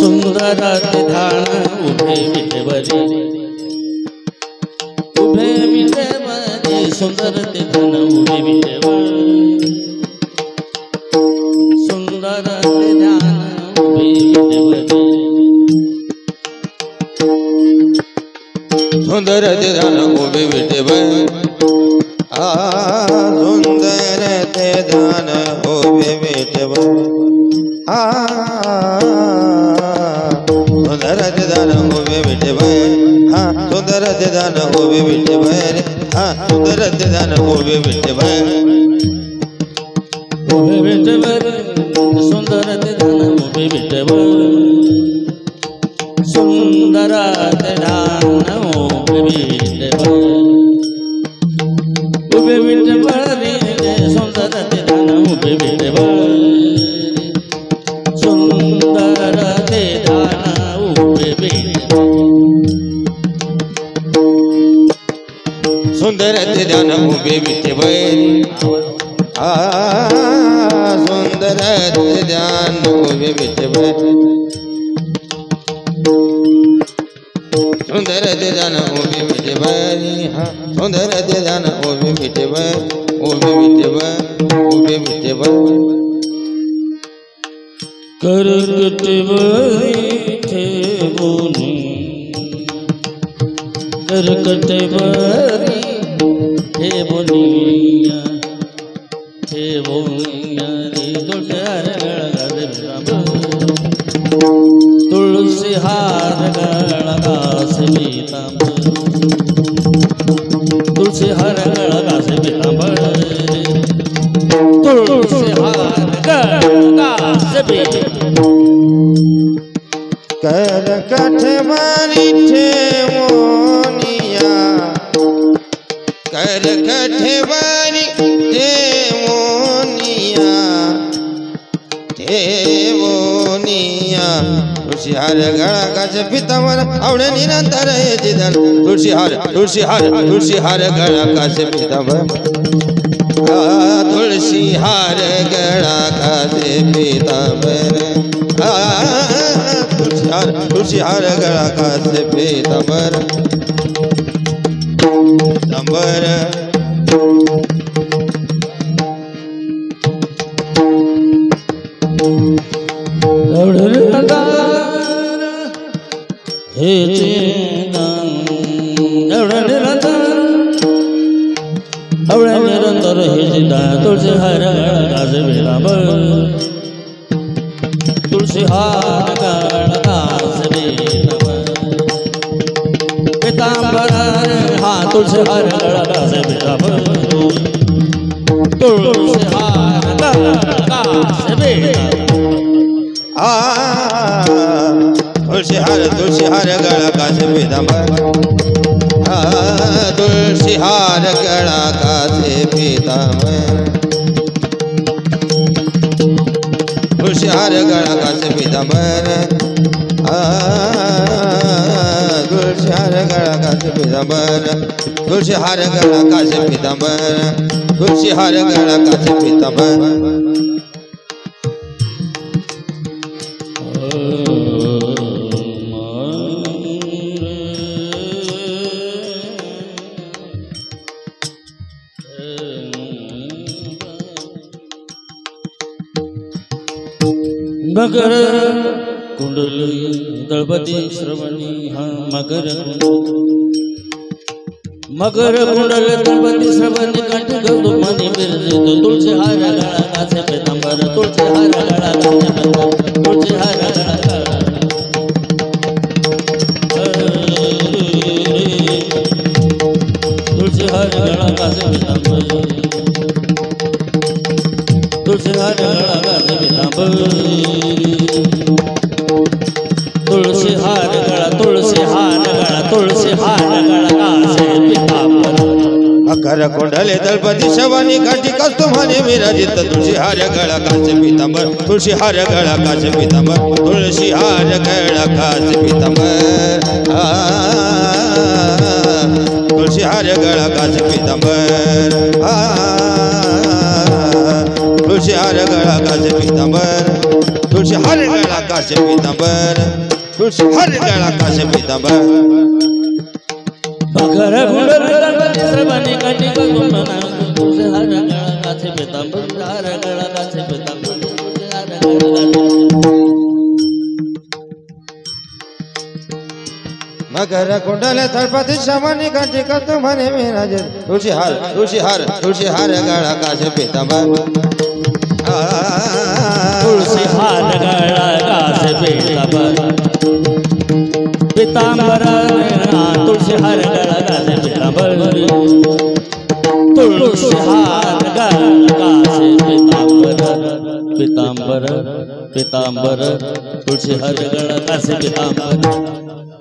सुंदराचे ध्यान उभे विटेवरी उभे विटेवरी सुंदराचे ध्यान उभे विटेवरी सुंदराचे ध्यान उभे विटेवरी सुंदराचे ध्यान उभे विटेवरी सुंदराचे ध्यान उभे विटेवरी सुंदराचे ध्यान उभे विटेवरी सुंदराचे ध्यान उभे विटेवरी सुंदराचे ध्यान उभे विटेवरी उभे विटेवरी सुंदराचे ध्यान उभे विटेवरी सुंदराचे ध्यान उभे विटेवरी उभे विटेवरी सुंदराचे ध्यान उभे विटेवरी सुंदराचे ध्यान उभे विटेवरी सुंदराचे ध्यान उभे विटेवरी सुंदराचे ध्यान उभे विटेवरी सुंदराचे ध्यान उभे विटेवरी सुंदराचे ध्यान उभे विटेवरी उभे विटेवरी उभे विटेवरी करकटवरी ठेवून करकटवरी ठेवूनिया ठेवूनिया तुळशी हार गळा घासे पीतांबर तुळशी हार गळा घासे पीतांबर तुळशी हार गळा घासे करकटवरी ठेवूनिया करकटवरी ठेवूनिया ठेवूनिया तुळशी हार गळा घासे पीतांबर आवडे निरंतर याची धन तुळशी हार गळा घासे पीतांबर तुळशी हार गळा घासे पीतांबर तुळशी हार गळा घासे पीतांबर पीतांबर हे निरंतर हे तुळशी हार गळा घासे पीतांबर तुळशी हार गळा घासे पीतांबर हा तुळशी हार गळा घासे पीतांबर तुळशी हार गळा घासे तुळशी हार गळा घासे पीतांबर तुळशी हार गळा घासे पीतांबर तुळशी हार गळा घासे पीतांबर तुळशी हार गळा घासे पीतांबर तुळशी हार गळा घासे पीतांबर तुळशी हार गळा घासे पीतांबर मकर कुंडली दळपती श्रवणी हा मकर कुंडल दळपती श्रवणी कंठ गौतमनी बिरजे तुळशी हार गळा घासे पीतांबर तुळशी हार गळा घासे पीतांबर तुळशी हार गळा तुळशी हार गळा घासे पीतांबर तुळशी हार गळा घासे पीतांबर तुळशी हार गळा घासे पीतांबर मकर कुंडले दळपती शवानी काठी कस्तुमाने विराजित तुळशी हार गळा घासे पीतांबर तुळशी हार गळा घासे पीतांबर तुळशी हार गळा घासे पीतांबर तुळशी हार गळा घासे पीतांबर तुळशी हार गळा घासे पीतांबर तुळशी तुळशी हार गळा कासे पितांबर तुळशी हार गळा कासे पितांबर मकर कुंडल गणपती सर्वांनी काठी घालून म्हणा तुळशी हार गळा कासे पितांबर हार गळा कासे पितांबर तुळशी हार गळा मकर कुंडल तळपती शवानी काठी कस्तु म्हणे विराज तुळशी हार गळा कासे पितांबर तुळशी हार गळा कासे पितांबर पितांबर तुळशी हार गळा कासे पितांबर तुळशी हार गळा कासे पितांबर पितांबर पितांबर तुळशी हार गळा कासे पितांबर